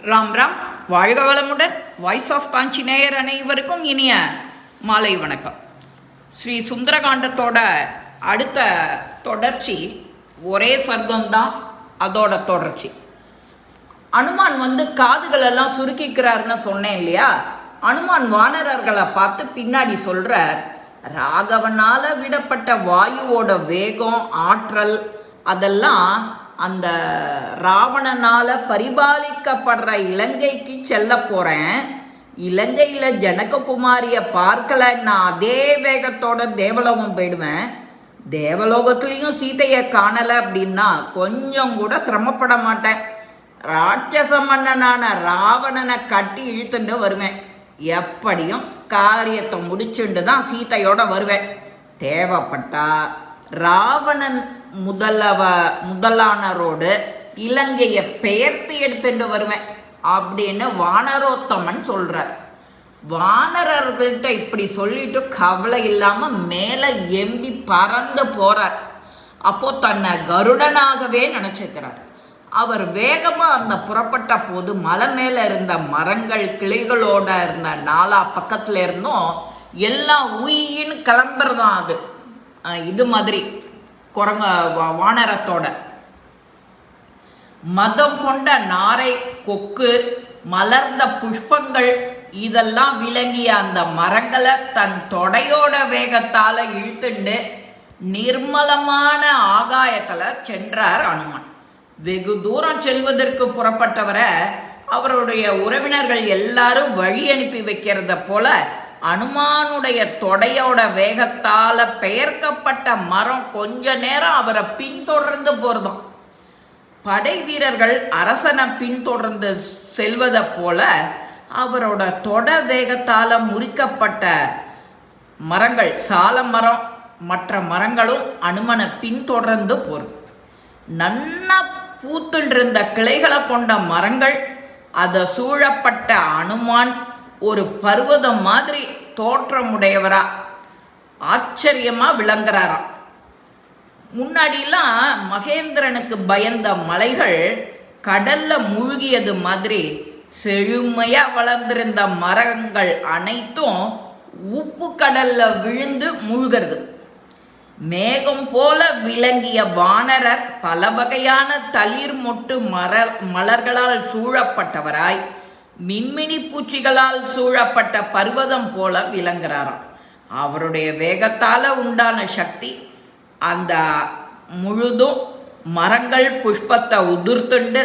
ராம் ராம். வாழ்க வளமுடன். Voice of காஞ்சி நேயர் அனைவருக்கும் இனிய மாலை வணக்கம். ஸ்ரீ சுந்தரகாண்டத்தோட அடுத்த தொடர்ச்சி ஒரே சர்க்கம்தான். அதோட தொடர்ச்சி அனுமான் காதுகளெல்லாம் சுருக்கிக்கிறாருன்னு சொன்னேன் இல்லையா? அனுமான் வானரர்களை பார்த்து பின்னாடி சொல்றார், ராகவனால விடப்பட்ட வாயுவோட வேகம், ஆற்றல் அதெல்லாம் அந்த ராவணனால பரிபாலிக்கப்படுற இலங்கைக்கு செல்ல போறேன். இலங்கையில ஜனககுமாரிய பார்க்கல, நான் அதே வேகத்தோட தேவலோகம் போயிடுவேன். தேவலோகத்திலையும் சீதையை காணல அப்படின்னா கொஞ்சம் கூட சிரமப்பட மாட்டேன். ராட்சச மன்னனான ராவணனை கட்டி இழுத்துட்டு வருவேன். எப்படியும் காரியத்தை முடிச்சுட்டு தான் சீதையோட வருவேன். தேவைப்பட்டா ராவணன் முதலானரோடு இலங்கையை பெயர்த்து எடுத்துட்டு வருவேன் அப்படின்னு வானரோத்தமன் சொல்றார். வானரர்கள்ட்ட இப்படி சொல்லிட்டு கவலை இல்லாம மேல எம்பி பறந்து போறார். அப்போ தன்னை கருடனாகவே நினைச்சுக்கிறார். அவர் வேகமா அந்த புறப்பட்ட போது மலை மேல இருந்த மரங்கள் கிளைகளோட இருந்த நாலா பக்கத்துல இருந்தும் எல்லாம் உயின்னு கிளம்புறதான். அது இது மாதிரி குரங்க வானரத்தோட மதம் கொண்ட நாரை, கொக்கு, மலர்ந்த புஷ்பங்கள் இதெல்லாம் விளங்கிய அந்த மரங்களை தன் தொடையோட வேகத்தால இழுத்துண்டு நிர்மலமான ஆகாயத்துல சென்றார் அனுமன். வெகு தூரம் செல்வதற்கு புறப்பட்டவரை அவருடைய உறவினர்கள் எல்லாரும் வழி அனுப்பி வைக்கிறத போல அனுமானுடைய தொடையோட வேகத்தால பெயர்க்கப்பட்ட மரம் கொஞ்ச நேரம் அவரை பின்தொடர்ந்து போறதாம். படை வீரர்கள் அரசனை பின்தொடர்ந்து செல்வதை போல அவரோட தொட வேகத்தால முறிக்கப்பட்ட மரங்கள், சால மரம் மற்ற மரங்களும் அனுமனை பின்தொடர்ந்து போறது. நன்னா பூத்துண்டிருந்த கிளைகளை கொண்ட மரங்கள், அதை சூழப்பட்ட அனுமான் ஒரு பர்வதம் மாதிரி தோற்றமுடையவரா ஆச்சரியமா விளங்குறாராம். முன்னாடிலாம் மகேந்திரனுக்கு பயந்த மலைகள் கடல்ல மூழ்கியது மாதிரி செழுமையா வளர்ந்திருந்த மரங்கள் அனைத்தும் உப்பு கடல்ல விழுந்து மூழ்கிறது. மேகம் போல விளங்கிய வானரர் பல வகையான தளிர் மொட்டு மலர்களால் சூழப்பட்டவராய் மின்மினி பூச்சிகளால் சூழப்பட்ட பர்வதம் போல விளங்குறாராம். அவருடைய வேகத்தால உண்டான சக்தி அந்த முழுதும் மரங்கள் புஷ்பத்தை உதிர்த்துண்டு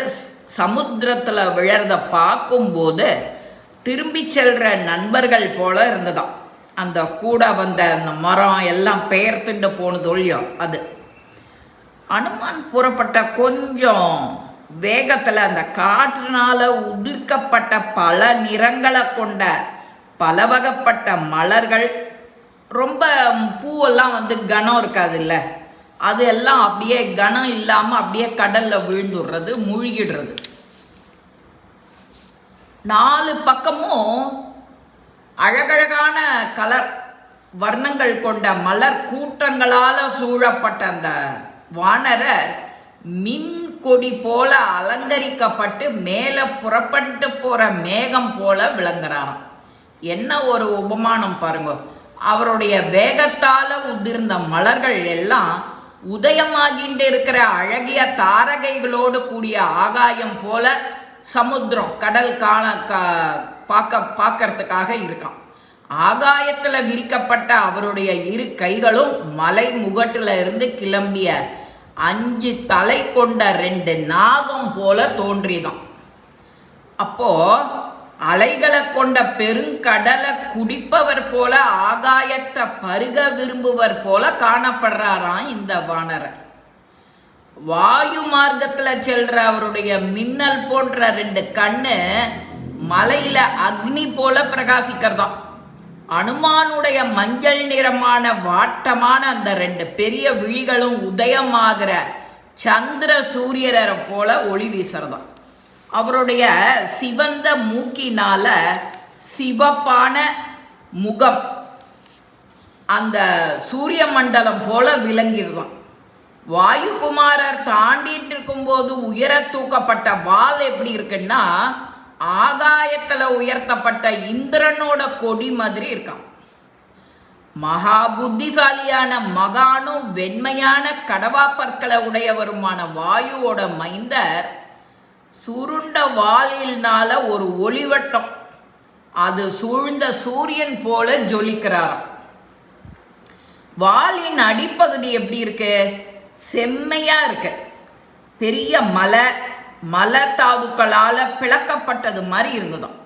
சமுத்திரத்துல விழறத பார்க்கும்போது திரும்பி செல்ற நண்பர்கள் போல இருந்ததாம். அந்த கூட வந்த அந்த மரம் எல்லாம் பெயர்த்துண்டு போனது ஒழியோ அது. அனுமான் புறப்பட்ட கொஞ்சம் வேகத்துல அந்த காற்றினால உதிர்க்கப்பட்ட பல நிறங்களை கொண்ட பல வகைப்பட்ட மலர்கள், ரொம்ப பூவெல்லாம் கனம் இருக்காது இல்ல, அது எல்லாம் அப்படியே கனம் இல்லாம அப்படியே கடல்ல விழுந்துடுறது, மூழ்கிடுறது. நாலு பக்கமும் அழகழகான கலர் வர்ணங்கள் கொண்ட மலர் கூட்டங்களால சூழப்பட்ட அந்த வானரர் மின் கொடி போல அலங்கரிக்கப்பட்டு மேல புறப்பட்டு போற மேகம் போல விளங்குறாராம். என்ன ஒரு உபமானம் பாருங்க. அவருடைய வேகத்தால உதிர்ந்த மலர்கள் எல்லாம் உதயமாகிட்டு இருக்கிற அழகிய தாரகைகளோடு கூடிய ஆகாயம் போல சமுத்திரம் கடல் பார்க்கறதுக்காக இருக்கான். ஆகாயத்துல விரிக்கப்பட்ட அவருடைய இரு கைகளும் மலை முகட்டுல இருந்து கிளம்பிய 5 தலை கொண்ட 2 நாகம் போல தோன்றிதான். அப்போ அலைகளை கொண்ட பெருங்கடலை குடிப்பவர் போல ஆகாயத்தை பருக விரும்புவர் போல காணப்படுறாராம் இந்த வானரர். வாயு மார்க்கத்துல செல்ற அவருடைய மின்னல் போன்ற 2 கண்ணு மலையில அக்னி போல பிரகாசிக்கிறதாம். அனுமானுடைய மஞ்சள் நிறமான வாட்டமான அந்த 2 பெரிய விழிகளும் உதயமாகிற சந்திர சூரியரை போல ஒளி வீசுறதாம். அவருடைய சிவந்த மூக்கினால சிவப்பான முகம் அந்த சூரிய மண்டலம் போல விளங்கிடுவான். வாயுகுமாரர் தாண்டிட்டு இருக்கும்போது உயர தூக்கப்பட்ட வால் எப்படி இருக்குன்னா ஆகாயத்துல உயர்த்தப்பட்ட இந்திரனோட கொடி மாதிரி இருக்கான். மகா புத்திசாலியான மகானும் வெண்மையான கடவா பற்களை உடையவருமான வாயுவோட மைந்தர் சுருண்ட வாளினால ஒரு ஒளிவட்டம் அது சூழ்ந்த சூரியன் போல ஜொலிக்கிறாராம். வாளின் அடிப்பகுதி எப்படி இருக்கு? செம்மையா இருக்கு. பெரிய மலை தாதுக்களால பிளக்கப்பட்டது மாதிரி இருந்ததாம்.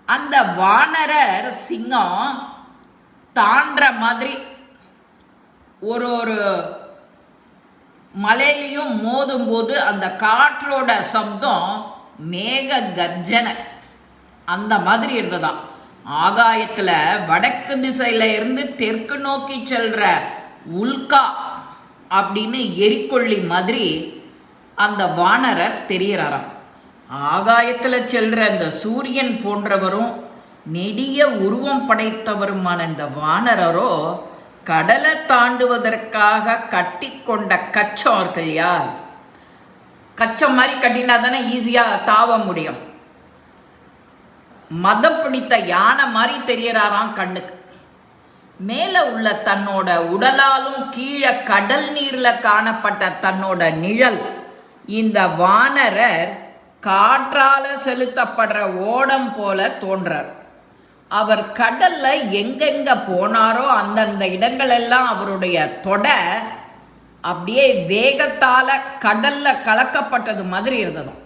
அந்த வானரர் சிங்கம் தாண்ட மாதிரி ஒரு மலையிலையும் மோதும் போது அந்த காற்றோட சப்தம் மேக கர்ஜனை அந்த மாதிரி இருந்ததாம். ஆகாயத்துல வடக்கு திசையில இருந்து தெற்கு நோக்கி செல்ற உல்கா அப்படின்னு எரிக்கொள்ளி மாதிரி அந்த வானரர் தெரிகிறாராம். ஆகாயத்துல செல்ற அந்த சூரியன் போன்றவரும் நெடிய உருவம் படைத்தவருமான இந்த வானரரோ கடலை தாண்டுவதற்காக கட்டி கொண்ட கச்சம் இருக்கு இல்லையா, கச்சம் மாதிரி கட்டினா தானே ஈஸியா தாவ முடியும். மதம் பிடித்த யானை மாதிரி தெரியறாராம் கண்ணுக்கு. மேல உள்ள தன்னோட உடலாலும் கீழே கடல் நீர்ல காணப்பட்ட தன்னோட நிழல் இந்த வானரர் காற்றால செலுத்தப்படுற ஓடம் போல தோன்றார். அவர் கடல்ல எங்கெங்க போனாரோ அந்தந்த இடங்கள் எல்லாம் அவருடைய தொடை அப்படியே வேகத்தால கடல்ல கலக்கப்பட்டது மாதிரி இருந்ததும்.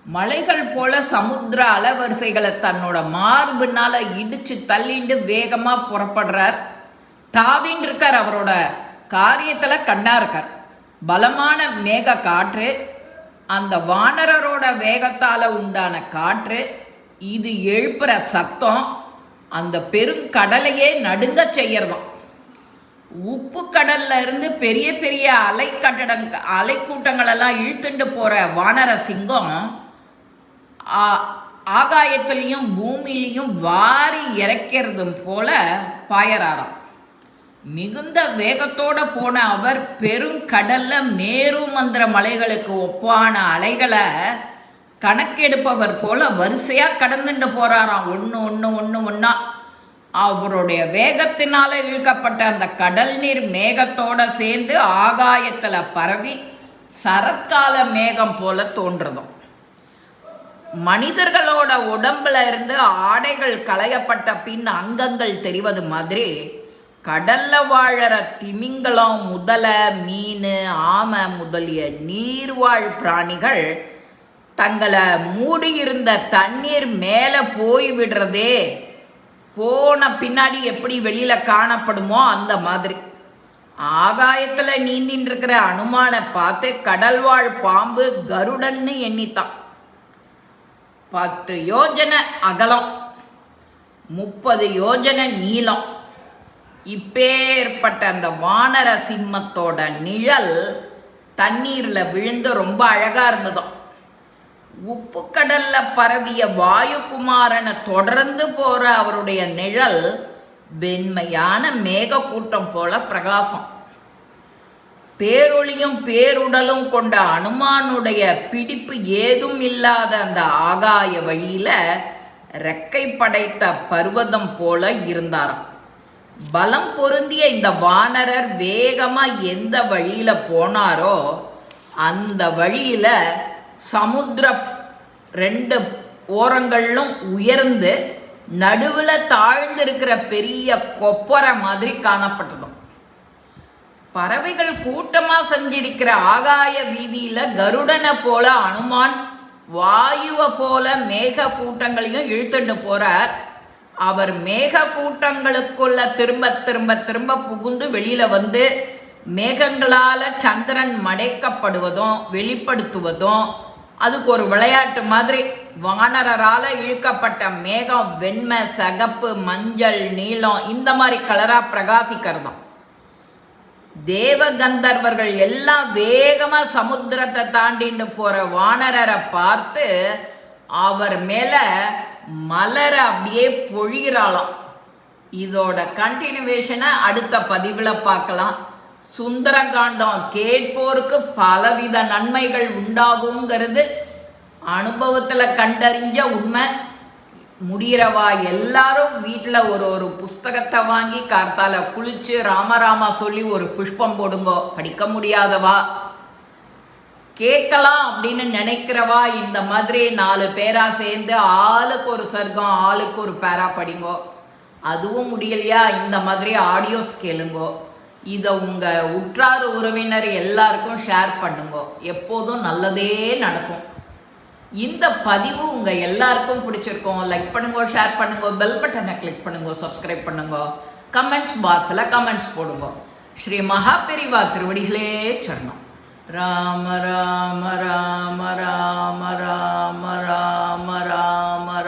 மலைகள் போல சமுத்திர அலவரிசைகளை தன்னோட மார்புனால இடிச்சு தள்ளிண்டு வேகமா புறப்படுறார். தாவின் இருக்கார். அவரோட காரியத்துல கண்ணா இருக்கார். பலமான மேக காற்று, அந்த வானரரோட வேகத்தால உண்டான காற்று, இது எழுப்புற சத்தம் அந்த பெருங்கடலையே நடுங்க செய்யறதாம். உப்பு கடல்ல இருந்து பெரிய பெரிய அலைக்கூட்டங்கள் எல்லாம் இழுத்துண்டு போற வானர சிங்கம் ஆகாயத்திலையும் பூமியிலையும் வாரி இறக்கிறதும் போல பாயறாராம். மிகுந்த வேகத்தோட போன அவர் பெருங்கடல்ல மேரு மந்திர மலைகளுக்கு ஒப்பான அலைகளை கணக்கெடுப்பவர் போல வரிசையா கடந்துட்டு போறாராம். ஒன்னா அவருடைய வேகத்தினால இழுக்கப்பட்ட அந்த கடல் நீர் மேகத்தோட சேர்ந்து ஆகாயத்துல பரவி சரத்கால மேகம் போல தோன்றதும். மனிதர்களோட உடம்புல இருந்து ஆடைகள் களையப்பட்ட பின் அங்கங்கள் தெரிவது மாதிரி கடல்ல வாழற திமிங்கலம், முதலை, மீன், ஆமை முதலிய நீர்வாழ் பிராணிகள் தங்களை மூடியிருந்த தண்ணீர் மேல போய் விடுறதே போன பின்னாடி எப்படி வெளியில காணப்படுமோ அந்த மாதிரி ஆகாயத்துல நீந்தின் இருக்கிற அனுமான பார்த்து கடல்வாழ் பாம்பு கருடன்னு எண்ணித்தான். 10 யோஜனை அகலம், 30 யோஜனை நீளம். இப்பேற்பட்ட அந்த வானர சிம்மத்தோட நிழல் தண்ணீர்ல விழுந்து ரொம்ப அழகா இருந்ததும். உப்பு கடல்ல பரவிய வாயுகுமாரனை தொடர்ந்து போற அவருடைய நிழல் வெண்மையான மேகக்கூட்டம் போல பிரகாசம். பேரொளியும் பேருடலும் கொண்ட அனுமானுடைய பிடிப்பு ஏதும் இல்லாத அந்த ஆகாய வழியில ரெக்கை படைத்த பர்வதம் போல இருந்தாராம். பலம் பொருந்திய இந்த வானரர் வேகமா எந்த வழியில போனாரோ அந்த வழியில சமுத்திர 2 ஓரங்களிலும் உயர்ந்து நடுவுல தாழ்ந்திருக்கிற பெரிய கொப்பரை மாதிரி காணப்பட்டதும். பறவைகள் கூட்டமா சஞ்சரிக்கிற ஆகாய வீதியில கருடனை போல அனுமான் வாயுவை போல மேக கூட்டங்களையும் இழுத்துட்டு போறார். அவர் மேக கூட்டங்களுக்குள்ள திரும்ப திரும்ப திரும்ப புகுந்து வெளியில வந்து மேகங்களால சந்திரன் மடைக்கப்படுவதும் வெளிப்படுத்துவதும் அதுக்கு ஒரு விளையாட்டு மாதிரி. வானரால இழுக்கப்பட்ட மேகம் வெண்மை, சகப்பு, மஞ்சள், நீலம் இந்த மாதிரி கலரா பிரகாசிக்கிறதும். தேவ கந்தர்வர்கள் எல்லாம் வேகமா சமுத்திரத்தை தாண்டிட்டு போற வானரரை பார்த்து அவர் மேல மலர அப்படியே பொழிகிறாளாம். இதோட கண்டினியூவேஷனை அடுத்த பதிவுல பார்க்கலாம். சுந்தரகாண்டம் கேட்போருக்கு பலவித நன்மைகள் உண்டாகுங்கிறது அனுபவத்தில் கண்டறிஞ்ச உண்மை. முடிகிறவா எல்லாரும் வீட்டில் ஒரு ஒரு புஸ்தகத்தை வாங்கி கார்த்தால குளிச்சு ராமராமா சொல்லி ஒரு புஷ்பம் போடுங்கோ. படிக்க முடியாதவா, கேட்கலாம் அப்படின்னு நினைக்கிறவா இந்த மாதிரி 4 பேரா சேர்ந்து ஆளுக்கு ஒரு சர்க்கம் ஆளுக்கு ஒரு பேரா படிங்கோ. அதுவும் முடியலையா, இந்த மாதிரி ஆடியோஸ் கேளுங்கோ. இதை உங்கள் உற்றார் உறவினர் எல்லாருக்கும் ஷேர் பண்ணுங்கோ. எப்போதும் நல்லதே நடக்கும். இந்த பதிவு உங்கள் எல்லாருக்கும் பிடிச்சிருக்கோம். லைக் பண்ணுங்க, ஷேர் பண்ணுங்க, பெல் பட்டனை கிளிக் பண்ணுங்க, சப்ஸ்கிரைப் பண்ணுங்க, கமெண்ட்ஸ் பாக்ஸில் கமெண்ட்ஸ் போடுங்க. ஸ்ரீ மகாபெரிவா திருவடிகளே சரணம். ராம ராம ராம ராம ராம ராம ராம